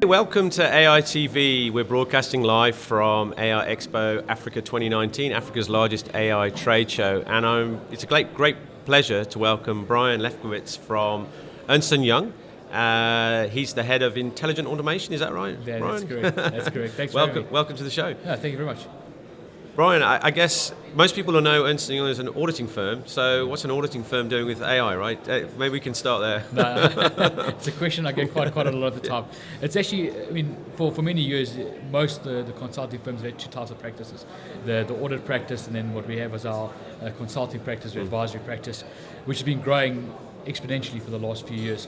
Welcome to AI TV. We're broadcasting live from AI Expo Africa 2019, Africa's largest AI trade show. And it's a great pleasure to welcome Brian Lewkowicz from Ernst & Young. He's the head of intelligent automation, is that right? Yeah, Brian? that's correct. Thanks for having me. Welcome to the show. Yeah, thank you very much. Brian, I guess most people will know Ernst & Young is an auditing firm, so what's an auditing firm doing with AI, right? Maybe we can start there. No, it's a question I get quite a lot of the time. It's actually, for many years, most the consulting firms had two types of practices. The audit practice, and then what we have is our consulting practice, or advisory practice, which has been growing exponentially for the last few years.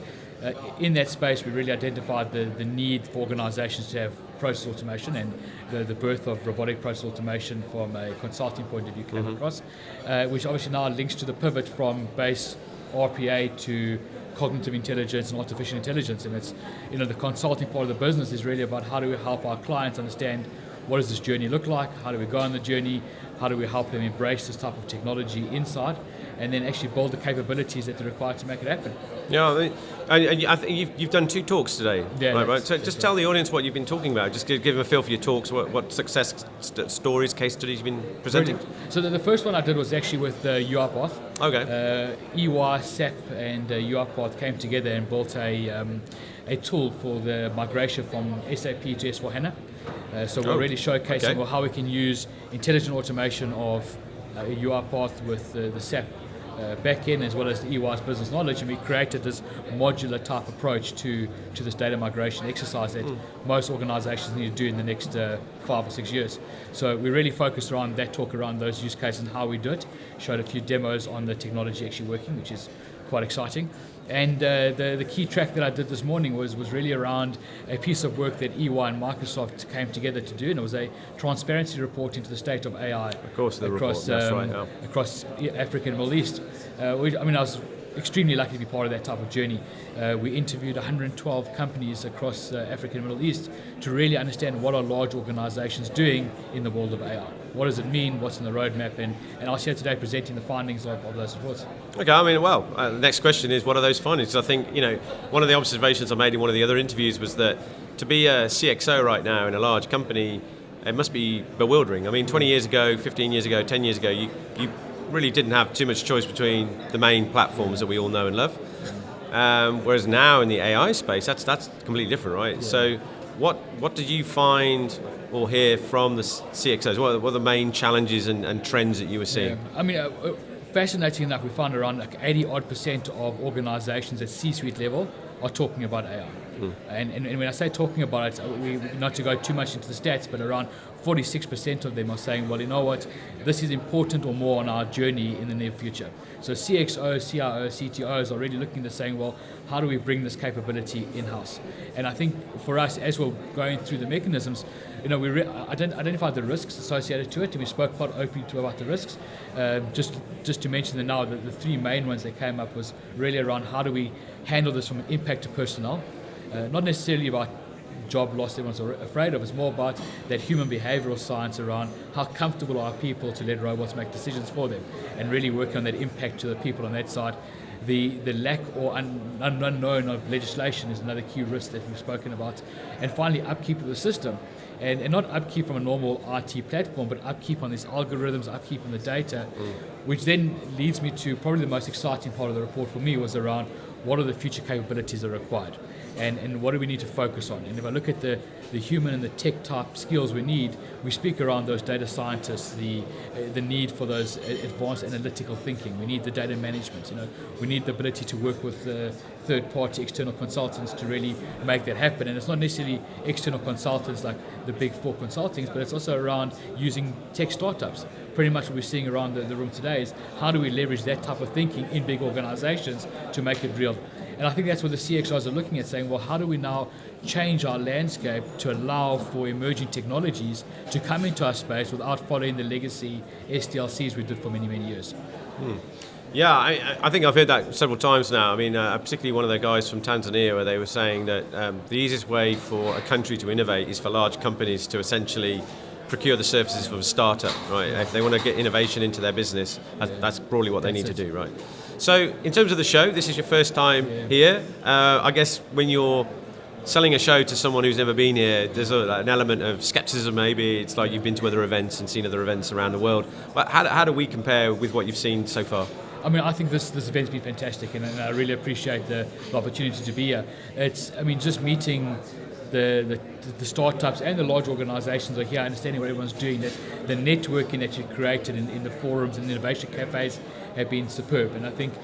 In that space, we really identified the need for organizations to have process automation, and the birth of robotic process automation from a consulting point of view came across, which obviously now links to the pivot from base RPA to cognitive intelligence and artificial intelligence. And it's, the consulting part of the business is really about how do we help our clients understand what does this journey look like, how do we go on the journey, how do we help them embrace this type of technology inside, and then actually build the capabilities that are required to make it happen. Yeah, I think you've done two talks today, yeah, right? So just tell the audience what you've been talking about. Just give them a feel for your talks, what success stories, case studies you've been presenting. Brilliant. So the first one I did was actually with UiPath. Okay. EY, SAP and UiPath came together and built a tool for the migration from SAP to S4HANA. So we're really showcasing how we can use intelligent automation of UiPath with the SAP back-end as well as the EY's business knowledge, and we created this modular type approach to this data migration exercise that most organizations need to do in the next 5 or 6 years. So we really focused around that talk around those use cases and how we do it, showed a few demos on the technology actually working, which is quite exciting. And the key track that I did this morning was really around a piece of work that EY and Microsoft came together to do, and it was a transparency report into the state of AI across Africa and Middle East. I was extremely lucky to be part of that type of journey. We interviewed 112 companies across Africa and Middle East to really understand what are large organizations doing in the world of AI. What does it mean? What's in the roadmap? And I was here today presenting the findings of those reports. Okay, the next question is, what are those findings? I think, one of the observations I made in one of the other interviews was that to be a CXO right now in a large company, it must be bewildering. 20 years ago, 15 years ago, 10 years ago, you really didn't have too much choice between the main platforms that we all know and love. Whereas now in the AI space, that's completely different, right? Yeah. So what did you find or hear from the CXOs? What are the main challenges and trends that you were seeing? Yeah. Fascinating enough, we found around 80% of organizations at C-suite level are talking about AI. And when I say talking about it, we not to go too much into the stats, but around 46% of them are saying, well, you know what, this is important or more on our journey in the near future. So CXOs, CIOs, CTOs are really looking at saying, well, how do we bring this capability in-house? And I think for us, as we're going through the mechanisms, we identified the risks associated to it, and we spoke quite openly about the risks. Just to mention them now, the three main ones that came up was really around how do we handle this from an impact to personnel. Not necessarily about job loss everyone's afraid of, it's more about that human behavioral science around how comfortable are people to let robots make decisions for them, and really work on that impact to the people on that side. The lack or unknown of legislation is another key risk that we've spoken about. And finally, upkeep of the system. And not upkeep from a normal IT platform, but upkeep on these algorithms, upkeep on the data, which then leads me to probably the most exciting part of the report for me was around what are the future capabilities that are required, and what do we need to focus on. And if I look at the human and the tech type skills we need, we speak around those data scientists, the need for those advanced analytical thinking. We need the data management. We need the ability to work with third-party external consultants to really make that happen. And it's not necessarily external consultants like the big four consultings, but it's also around using tech startups. Pretty much what we're seeing around the room today is how do we leverage that type of thinking in big organizations to make it real. And I think that's what the CXOs are looking at, saying, well, how do we now change our landscape to allow for emerging technologies to come into our space without following the legacy SDLCs we did for many, many years. Yeah, I think I've heard that several times now. Particularly one of the guys from Tanzania, where they were saying that the easiest way for a country to innovate is for large companies to essentially procure the services from a startup, right? If they want to get innovation into their business, that's broadly what they need to do, right? So in terms of the show, this is your first time here. I guess when you're selling a show to someone who's never been here, there's an element of skepticism maybe. It's like you've been to other events and seen other events around the world. But how do we compare with what you've seen so far? I mean, I think this event's been fantastic, and I really appreciate the opportunity to be here. Just meeting the startups and the large organisations are here, understanding what everyone's doing. That the networking that you created in the forums and the innovation cafes have been superb. And I think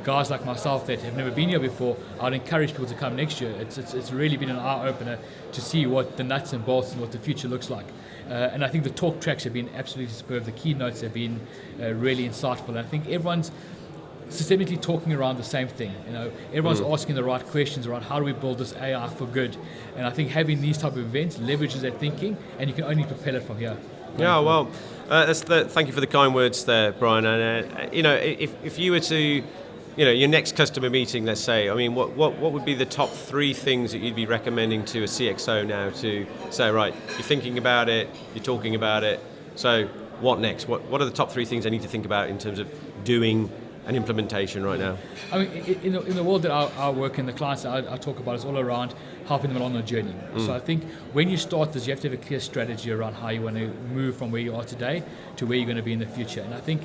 guys like myself that have never been here before, I'd encourage people to come next year. It's really been an eye opener to see what the nuts and bolts and what the future looks like. And I think the talk tracks have been absolutely superb. The keynotes have been really insightful. And I think everyone's systemically talking around the same thing. Everyone's asking the right questions around how do we build this AI for good. And I think having these type of events leverages that thinking, and you can only propel it from here. Yeah, well, thank you for the kind words there, Brian. And if you were to, your next customer meeting, let's say, I mean, what would be the top 3 things that you'd be recommending to a CXO now to say, right, you're thinking about it, you're talking about it, so what next? What are the top 3 things I need to think about in terms of doing an implementation right now? I mean, in the world that I work in, the clients that I talk about is all around helping them along the journey. So I think when you start this, you have to have a clear strategy around how you want to move from where you are today to where you're going to be in the future. And I think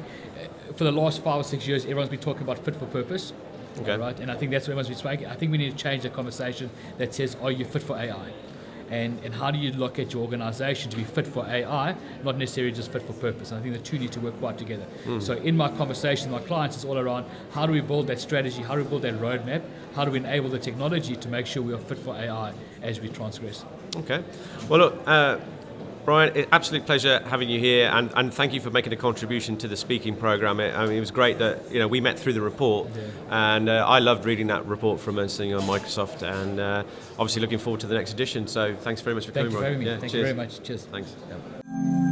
for the last 5 or 6 years, everyone's been talking about fit for purpose. Okay. Right? And I think that's what everyone's been speaking. I think we need to change the conversation that says, are you fit for AI? And how do you look at your organization to be fit for AI, not necessarily just fit for purpose? And I think the two need to work quite together. So in my conversation with my clients, it's all around how do we build that strategy, how do we build that roadmap, how do we enable the technology to make sure we are fit for AI as we transgress. Okay. Well, look, Brian, absolute pleasure having you here, and thank you for making a contribution to the speaking program. It was great that we met through the report, and I loved reading that report from us on Microsoft, and obviously looking forward to the next edition. So thanks very much for coming, Brian. Thank you very much. Cheers. Thanks. Yeah.